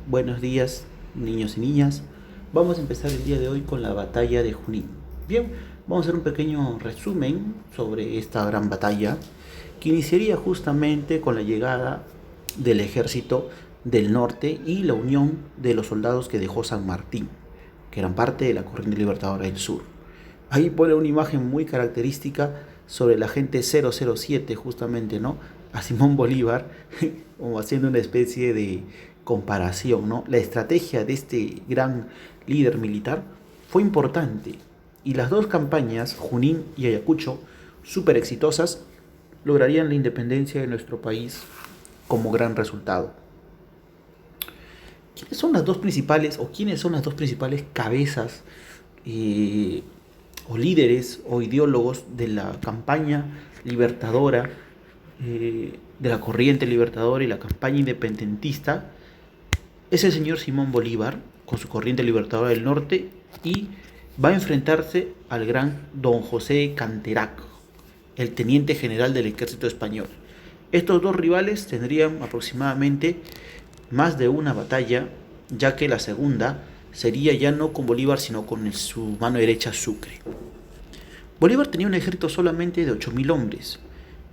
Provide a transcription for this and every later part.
Buenos días, niños y niñas. Vamos a empezar el día de hoy con la batalla de Junín. Bien, vamos a hacer un pequeño resumen sobre esta gran batalla que iniciaría justamente con la llegada del ejército del norte y la unión de los soldados que dejó San Martín, que eran parte de la corriente libertadora del sur. Ahí pone una imagen muy característica sobre la gente 007, justamente, ¿no? A Simón Bolívar, como haciendo una especie de comparación, ¿no? La estrategia de este gran líder militar fue importante y las dos campañas, Junín y Ayacucho, súper exitosas, lograrían la independencia de nuestro país como gran resultado. ¿Quiénes son las dos principales cabezas eh, o líderes o ideólogos de la campaña libertadora, de la corriente libertadora y la campaña independentista? Es el señor Simón Bolívar, con su corriente libertadora del norte, y va a enfrentarse al gran don José Canterac, el teniente general del ejército español. Estos dos rivales tendrían aproximadamente más de una batalla, ya que la segunda sería ya no con Bolívar, sino con su mano derecha Sucre. Bolívar tenía un ejército solamente de 8.000 hombres,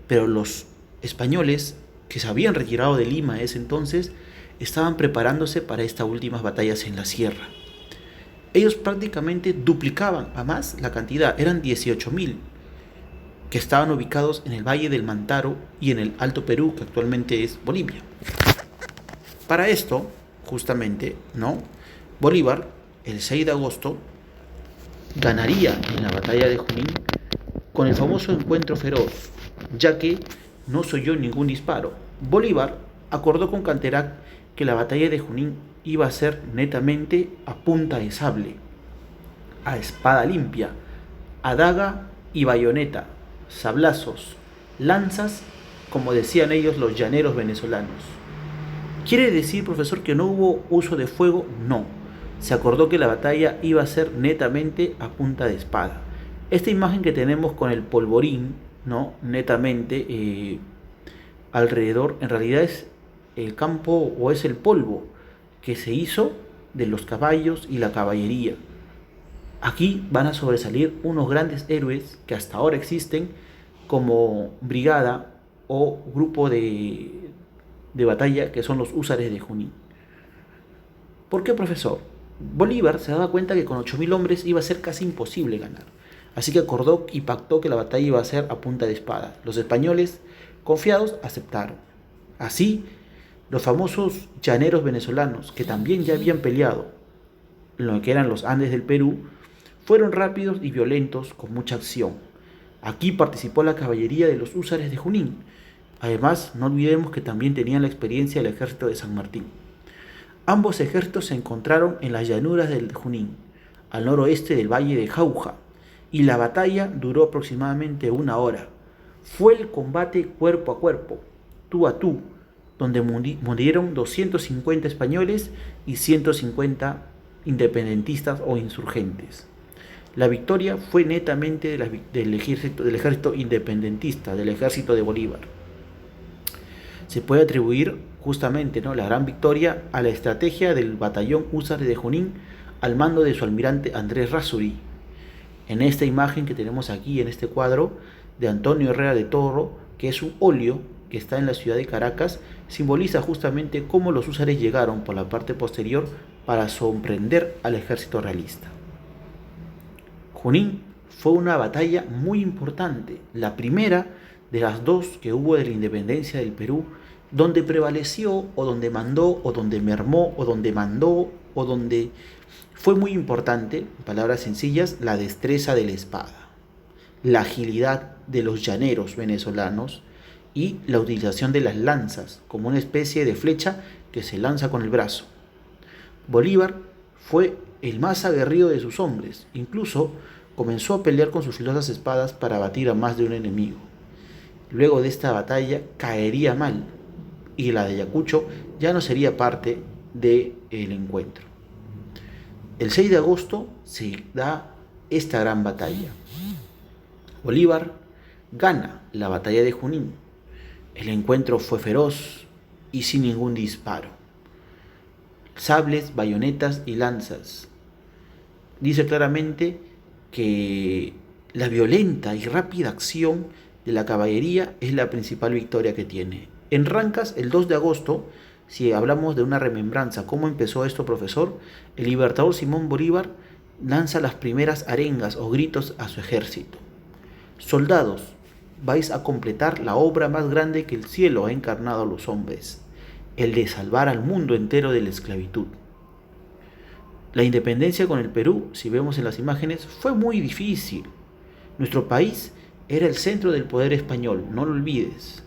pero los españoles, que se habían retirado de Lima en ese entonces, estaban preparándose para estas últimas batallas en la sierra. Ellos prácticamente duplicaban a más la cantidad, eran 18.000, que estaban ubicados en el Valle del Mantaro y en el Alto Perú, que actualmente es Bolivia. Para esto, justamente, ¿no? Bolívar, el 6 de agosto, ganaría en la batalla de Junín con el famoso encuentro feroz, ya que no se oyó ningún disparo. Bolívar acordó con Canterac que la batalla de Junín iba a ser netamente a punta de sable, a espada limpia, a daga y bayoneta, sablazos, lanzas, como decían ellos los llaneros venezolanos. ¿Quiere decir, profesor, que no hubo uso de fuego? No. Se acordó que la batalla iba a ser netamente a punta de espada. Esta imagen que tenemos con el polvorín, ¿no? Netamente alrededor, en realidad es el campo o es el polvo que se hizo de los caballos y la caballería. Aquí van a sobresalir unos grandes héroes que hasta ahora existen como brigada o grupo de batalla, que son los húsares de Junín. ¿Por qué, profesor? Bolívar se daba cuenta que con 8.000 hombres iba a ser casi imposible ganar. Así que acordó y pactó que la batalla iba a ser a punta de espada. Los españoles, confiados, aceptaron. Así, los famosos llaneros venezolanos, que también ya habían peleado en lo que eran los Andes del Perú, fueron rápidos y violentos con mucha acción. Aquí participó la caballería de los húsares de Junín. Además, no olvidemos que también tenían la experiencia del ejército de San Martín. Ambos ejércitos se encontraron en las llanuras del Junín, al noroeste del valle de Jauja, y la batalla duró aproximadamente una hora. Fue el combate cuerpo a tú, donde murieron 250 españoles y 150 independentistas o insurgentes. La victoria fue netamente del ejército independentista, del ejército de Bolívar. Se puede atribuir justamente, ¿no?, la gran victoria a la estrategia del batallón húsar de Junín al mando de su almirante Andrés Rázuri. En esta imagen que tenemos aquí, en este cuadro de Antonio Herrera de Toro, que es un óleo que está en la ciudad de Caracas, simboliza justamente cómo los húsares llegaron por la parte posterior para sorprender al ejército realista. Junín fue una batalla muy importante, la primera de las dos que hubo de la independencia del Perú, donde prevaleció o donde mandó o donde mermó o donde mandó o donde fue muy importante, en palabras sencillas, la destreza de la espada, la agilidad de los llaneros venezolanos y la utilización de las lanzas como una especie de flecha que se lanza con el brazo. Bolívar fue el más aguerrido de sus hombres, incluso comenzó a pelear con sus filosas espadas para batir a más de un enemigo. Luego de esta batalla caería mal y la de Ayacucho ya no sería parte del encuentro. El 6 de agosto se da esta gran batalla. Bolívar gana la batalla de Junín. El encuentro fue feroz y sin ningún disparo. sables, bayonetas y lanzas. Dice claramente que la violenta y rápida acción de la caballería es la principal victoria que tiene. En Rancas, el 2 de agosto, si hablamos de una remembranza, ¿cómo empezó esto, profesor? El libertador Simón Bolívar lanza las primeras arengas o gritos a su ejército. Soldados, vais a completar la obra más grande que el cielo ha encarnado a los hombres, el de salvar al mundo entero de la esclavitud. La independencia con el Perú, si vemos en las imágenes, fue muy difícil. Nuestro país era el centro del poder español, no lo olvides.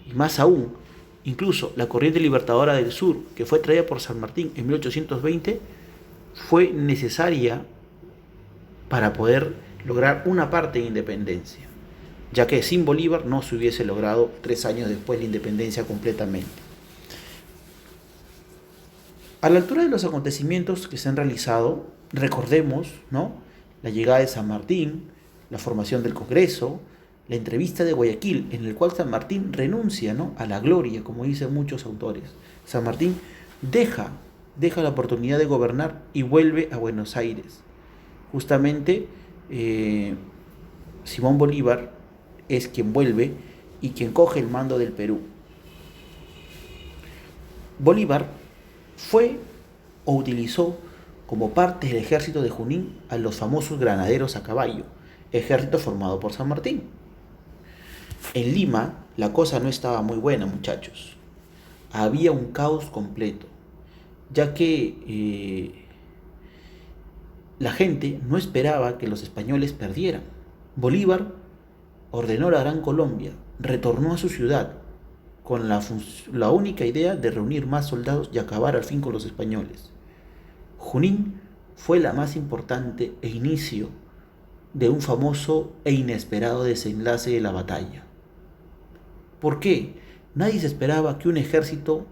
Y más aún, incluso la corriente libertadora del sur, que fue traída por San Martín en 1820, fue necesaria para poder lograr una parte de independencia, ya que sin Bolívar no se hubiese logrado 3 años después la independencia completamente. A la altura de los acontecimientos que se han realizado, recordemos, ¿no?, la llegada de San Martín, la formación del Congreso, la entrevista de Guayaquil, en el cual San Martín renuncia, ¿no?, a la gloria, como dicen muchos autores. San Martín deja la oportunidad de gobernar y vuelve a Buenos Aires. Justamente Simón Bolívar es quien vuelve y quien coge el mando del Perú. Bolívar fue o utilizó como parte del ejército de Junín a los famosos granaderos a caballo, ejército formado por San Martín. En Lima la cosa no estaba muy buena, muchachos. Había un caos completo, ya que la gente no esperaba que los españoles perdieran. Bolívar ordenó la Gran Colombia, retornó a su ciudad con la única idea de reunir más soldados y acabar al fin con los españoles. Junín fue la más importante e inicio de un famoso e inesperado desenlace de la batalla. ¿Por qué? Nadie se esperaba que un ejército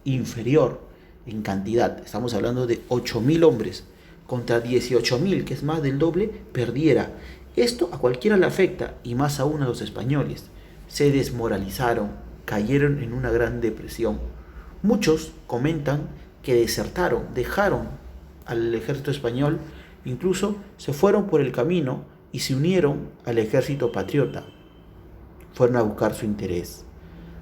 inferior en cantidad, estamos hablando de 8.000 hombres, contra 18.000, que es más del doble, perdiera. Esto a cualquiera le afecta, y más aún a los españoles. Se desmoralizaron, cayeron en una gran depresión. Muchos comentan que desertaron, dejaron al ejército español, incluso se fueron por el camino y se unieron al ejército patriota. Fueron a buscar su interés.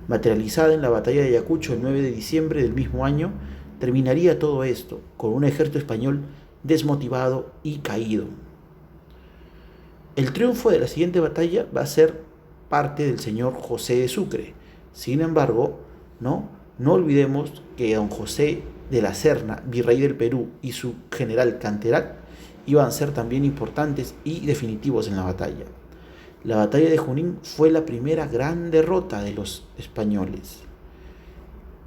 Materializada en la batalla de Ayacucho el 9 de diciembre del mismo año, terminaría todo esto con un ejército español desmotivado y caído. El triunfo de la siguiente batalla va a ser parte del señor José de Sucre. Sin embargo, no olvidemos que don José de la Serna, virrey del Perú, y su general Canterac iban a ser también importantes y definitivos en la batalla. La batalla de Junín fue la primera gran derrota de los españoles.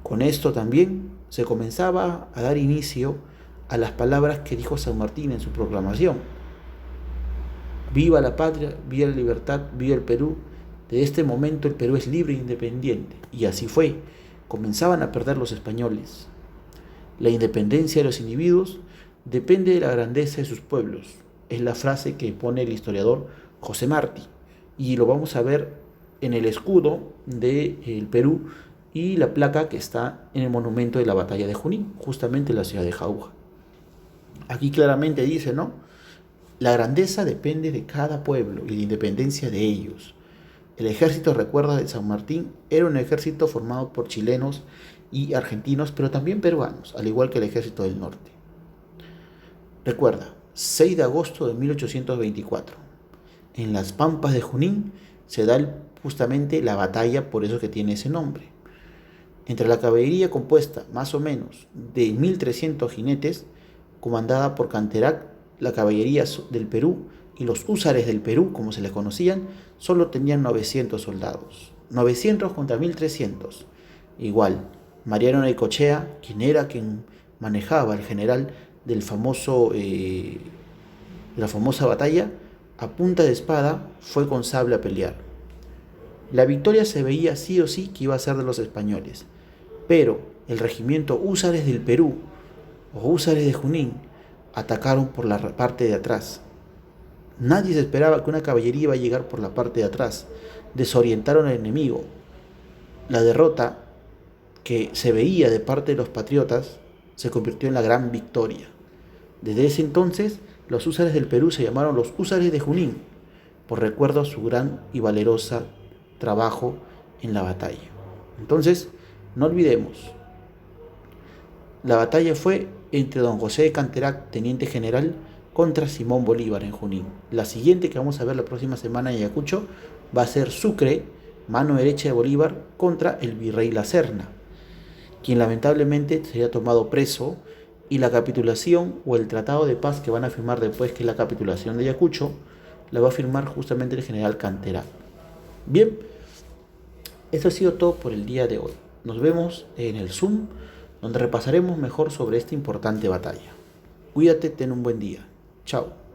Con esto también se comenzaba a dar inicio a las palabras que dijo San Martín en su proclamación. Viva la patria, viva la libertad, viva el Perú. De este momento el Perú es libre e independiente. Y así fue. Comenzaban a perder los españoles. La independencia de los individuos depende de la grandeza de sus pueblos. Es la frase que pone el historiador José Martí. Y lo vamos a ver en el escudo del Perú y la placa que está en el monumento de la batalla de Junín, justamente en la ciudad de Jauja. Aquí claramente dice, ¿no?, la grandeza depende de cada pueblo y la independencia de ellos. El ejército, recuerda, de San Martín era un ejército formado por chilenos y argentinos, pero también peruanos, al igual que el ejército del norte. Recuerda, 6 de agosto de 1824, en las Pampas de Junín se da justamente la batalla, por eso que tiene ese nombre. Entre la caballería compuesta más o menos de 1.300 jinetes, comandada por Canterac, la caballería del Perú y los húsares del Perú, como se les conocían, solo tenían 900 soldados. 900 contra 1.300. Igual, Mariano Necochea, quien manejaba el general de la famosa batalla, a punta de espada fue con sable a pelear. La victoria se veía sí o sí que iba a ser de los españoles, pero el regimiento húsares del Perú o húsares de Junín atacaron por la parte de atrás. Nadie se esperaba que una caballería iba a llegar por la parte de atrás. Desorientaron al enemigo. La derrota que se veía de parte de los patriotas se convirtió en la Gran Victoria. Desde ese entonces, los húsares del Perú se llamaron los húsares de Junín, por recuerdo a su gran y valerosa trabajo en la batalla. Entonces, no olvidemos, la batalla fue entre don José de Canterac, teniente general, contra Simón Bolívar en Junín. La siguiente que vamos a ver la próxima semana en Ayacucho va a ser Sucre, mano derecha de Bolívar, contra el virrey La Serna, quien lamentablemente sería tomado preso, y la capitulación o el tratado de paz que van a firmar después, que es la capitulación de Ayacucho, la va a firmar justamente el general Canterac. Bien, eso ha sido todo por el día de hoy. Nos vemos en el Zoom, donde repasaremos mejor sobre esta importante batalla. Cuídate, ten un buen día. Chao.